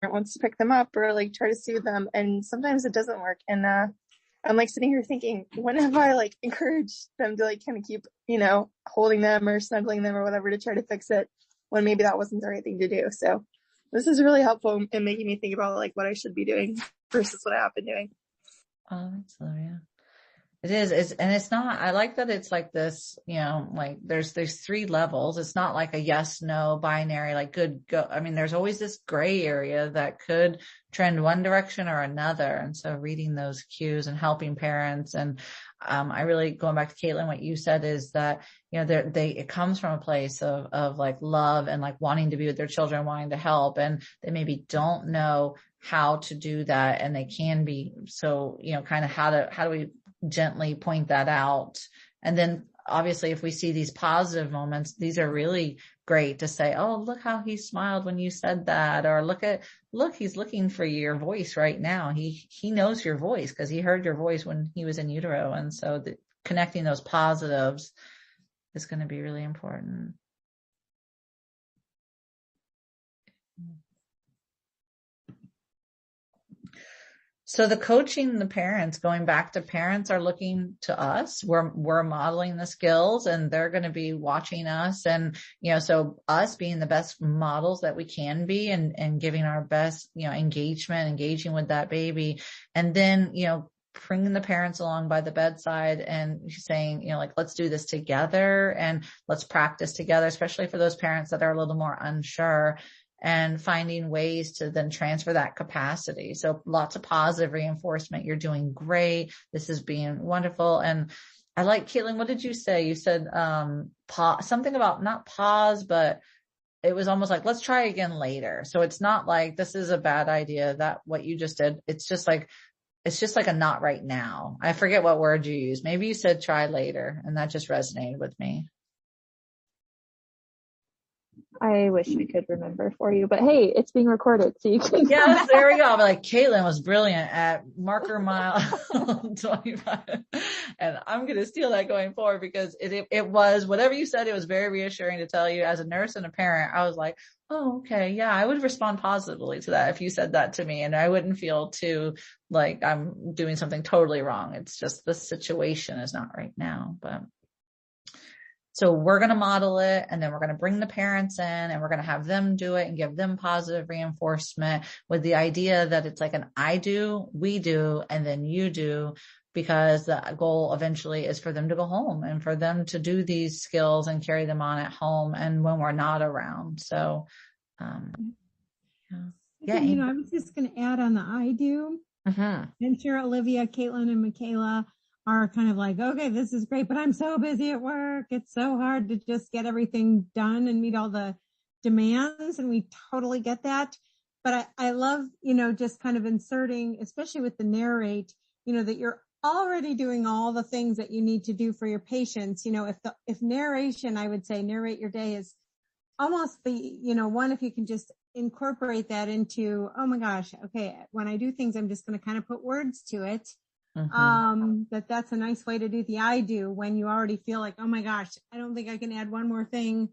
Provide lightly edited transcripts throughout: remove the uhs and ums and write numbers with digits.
wants to pick them up or like try to soothe them. And sometimes it doesn't work. And, I'm like sitting here thinking, when have I like encouraged them to like kind of keep, holding them or snuggling them or whatever to try to fix it when maybe that wasn't the right thing to do. So this is really helpful in making me think about like what I should be doing versus what I have been doing. Oh, that's so, yeah. It is. And it's not, I like that it's like this, like there's 3 levels. It's not like a yes, no binary, like good, go. I mean, there's always this gray area that could trend one direction or another. And so reading those cues and helping parents. And, I really, going back to Caitlin, what you said is that, it comes from a place of like love and like wanting to be with their children, wanting to help. And they maybe don't know how to do that. And they can be. So, kind of how do we gently point that out? And then obviously if we see these positive moments, these are really great to say, oh, look how he smiled when you said that, or look, he's looking for your voice right now. He knows your voice because he heard your voice when he was in utero. And so connecting those positives is going to be really important. So the coaching, the parents, going back to parents are looking to us. We're modeling the skills and they're going to be watching us. And, so us being the best models that we can be and giving our best, engaging with that baby. And then, bringing the parents along by the bedside and saying, like, let's do this together and let's practice together, especially for those parents that are a little more unsure, and finding ways to then transfer that capacity. So lots of positive reinforcement. You're doing great. This is being wonderful. And I like, Caitlin, what did you say? You said, something about not pause, but it was almost like, let's try again later. So it's not like this is a bad idea, that what you just did. It's just like a not right now. I forget what word you used. Maybe you said try later, and that just resonated with me. I wish I could remember for you, but hey, it's being recorded, so you can. Yes, there we go. I'm like, Caitlin was brilliant at marker mile 25, and I'm going to steal that going forward because it was whatever you said. It was very reassuring to tell you as a nurse and a parent. I was like, oh, okay, yeah, I would respond positively to that if you said that to me, and I wouldn't feel too like I'm doing something totally wrong. It's just the situation is not right now, but. So we're going to model it, and then we're going to bring the parents in and we're going to have them do it and give them positive reinforcement with the idea that it's like an I do, we do, and then you do, because the goal eventually is for them to go home and for them to do these skills and carry them on at home and when we're not around. So, yeah. I was just going to add on the I do. And sure, Olivia, Caitlin, and Michaela are kind of like, okay, this is great, but I'm so busy at work. It's so hard to just get everything done and meet all the demands. And we totally get that. But I love, just kind of inserting, especially with the narrate, that you're already doing all the things that you need to do for your patients. If narration, I would say narrate your day is almost the, one, if you can just incorporate that into, oh my gosh, okay, when I do things, I'm just going to kind of put words to it. That's a nice way to do the I do when you already feel like, oh my gosh, I don't think I can add one more thing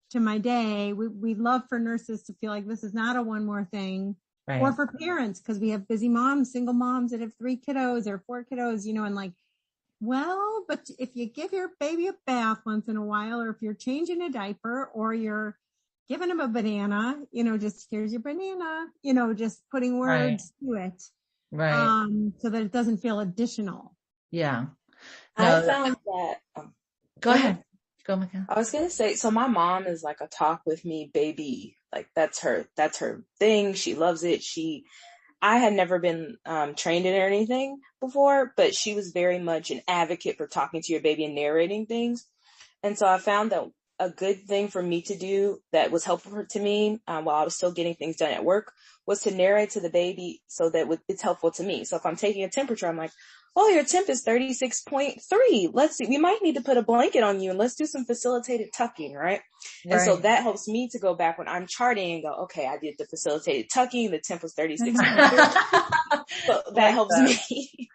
to my day. We love for nurses to feel like this is not a one more thing, right. Or for parents, because we have busy moms, single moms that have 3 kiddos or 4 kiddos, and like, well, but if you give your baby a bath once in a while, or if you're changing a diaper or you're giving them a banana, just here's your banana, just putting words to it. Right. So that it doesn't feel additional. Yeah. I found that. Go ahead. Go, Michaela. I was going to say, so my mom is like a talk with me baby. Like that's her thing. She loves it. I had never been trained in it or anything before, but she was very much an advocate for talking to your baby and narrating things. And so I found that a good thing for me to do that was helpful to me while I was still getting things done at work was to narrate to the baby so that it's helpful to me. So if I'm taking a temperature, I'm like, oh, your temp is 36.3. Let's see, we might need to put a blanket on you and let's do some facilitated tucking, right? And so that helps me to go back when I'm charting and go, okay, I did the facilitated tucking. The temp was 36.3. So that helps me.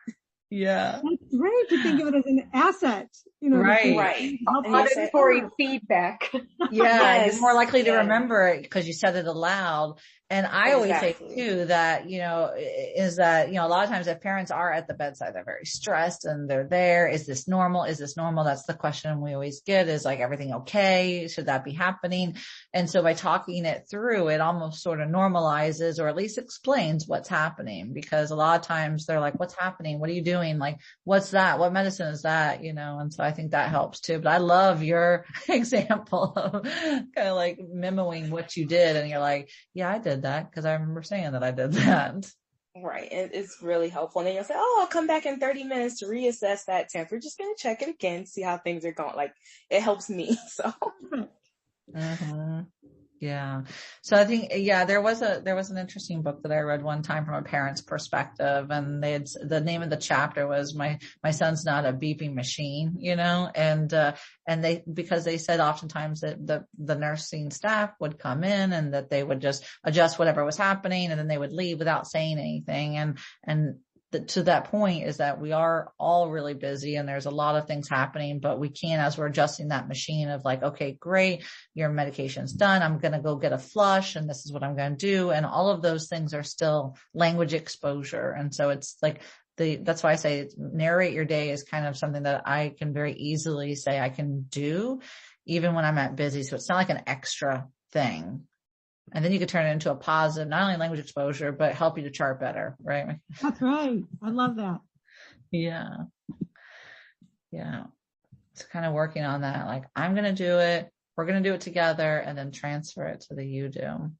Yeah. That's great to think of it as an asset. Right. Auditory feedback. Yeah. You're more likely to remember it because you said it aloud. And I always say too that, is that, a lot of times if parents are at the bedside, they're very stressed and they're there. Is this normal? Is this normal? That's the question we always get, is like, everything okay? Should that be happening? And so by talking it through, it almost sort of normalizes, or at least explains what's happening, because a lot of times they're like, what's happening? What are you doing? Like, what's that? What medicine is that? And so I think that helps too. But I love your example of kind of like memoing what you did. And you're like, yeah, I did that because I remember saying that I did that. Right. It's really helpful. And then you'll say, oh, I'll come back in 30 minutes to reassess that temp. We're just going to check it again, see how things are going. Like, it helps me. So. Mm-hmm. Yeah. So I think, there was an interesting book that I read one time from a parent's perspective, and the name of the chapter was my son's not a beeping machine, and because they said oftentimes that the nursing staff would come in and that they would just adjust whatever was happening, and then they would leave without saying anything. And to that point is that we are all really busy and there's a lot of things happening, but we can, as we're adjusting that machine of like, okay, great, your medication's done. I'm going to go get a flush and this is what I'm going to do. And all of those things are still language exposure. And so it's like that's why I say narrate your day is kind of something that I can very easily say I can do even when I'm at busy. So it's not like an extra thing. And then you could turn it into a positive, not only language exposure, but help you to chart better, right? That's right. I love that. Yeah. Yeah. It's kind of working on that. Like, I'm going to do it. We're going to do it together, and then transfer it to the you do.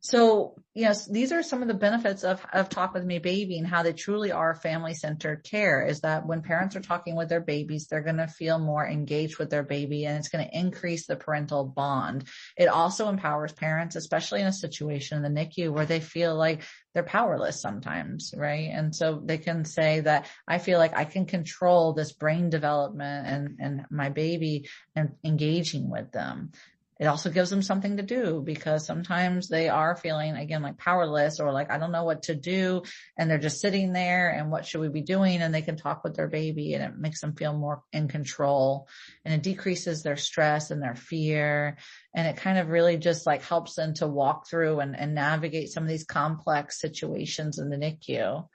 So, yes, these are some of the benefits of Talk With Me Baby, and how they truly are family-centered care, is that when parents are talking with their babies, they're going to feel more engaged with their baby, and it's going to increase the parental bond. It also empowers parents, especially in a situation in the NICU where they feel like they're powerless sometimes, right? And so they can say that I feel like I can control this brain development and my baby and engaging with them. It also gives them something to do, because sometimes they are feeling, again, like powerless, or like, I don't know what to do. And they're just sitting there, and what should we be doing? And they can talk with their baby, and it makes them feel more in control, and it decreases their stress and their fear. And it kind of really just like helps them to walk through and navigate some of these complex situations in the NICU.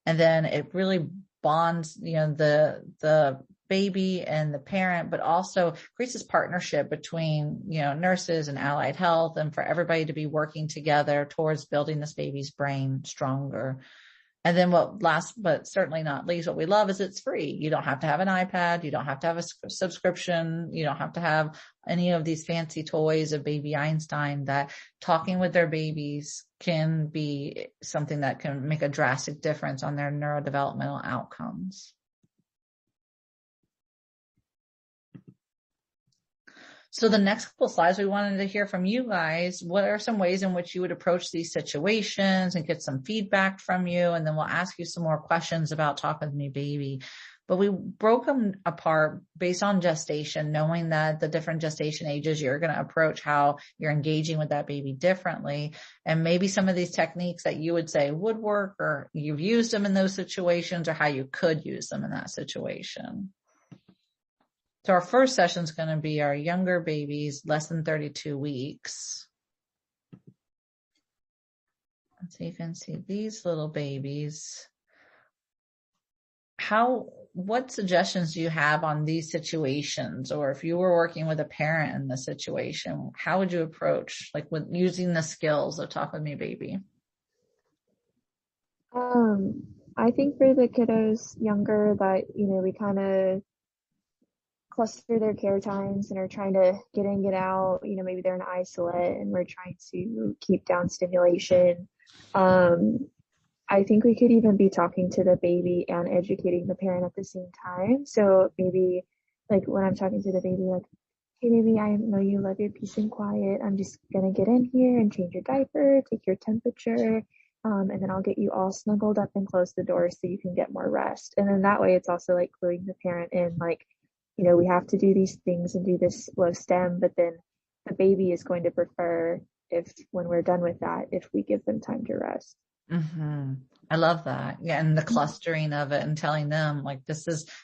And then it really bonds, the baby and the parent, but also creates this partnership between, nurses and allied health, and for everybody to be working together towards building this baby's brain stronger. And then last, but certainly not least, what we love is it's free. You don't have to have an iPad. You don't have to have a subscription. You don't have to have any of these fancy toys of Baby Einstein. That talking with their babies can be something that can make a drastic difference on their neurodevelopmental outcomes. So the next couple slides, we wanted to hear from you guys. What are some ways in which you would approach these situations and get some feedback from you? And then we'll ask you some more questions about Talk With Me Baby. But we broke them apart based on gestation, knowing that the different gestation ages, you're going to approach how you're engaging with that baby differently. And maybe some of these techniques that you would say would work, or you've used them in those situations, or how you could use them in that situation. So our first session is going to be our younger babies, less than 32 weeks. And so you can see these little babies. What suggestions do you have on these situations? Or if you were working with a parent in this situation, how would you approach, like, with using the skills of Talk With Me Baby? I think for the kiddos younger that, we kind of cluster their care times and are trying to get in, get out, maybe they're in isolate and we're trying to keep down stimulation. I think we could even be talking to the baby and educating the parent at the same time. So maybe like when I'm talking to the baby, like, hey baby, I know you love your peace and quiet. I'm just going to get in here and change your diaper, take your temperature, and then I'll get you all snuggled up and close the door so you can get more rest. And then that way it's also like cluing the parent in, like, we have to do these things and do this low stem, but then the baby is going to prefer when we're done with that, if we give them time to rest. Mm-hmm. I love that. Yeah. And the clustering of it and telling them like,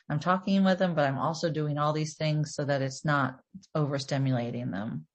I'm talking with them, but I'm also doing all these things so that it's not overstimulating them.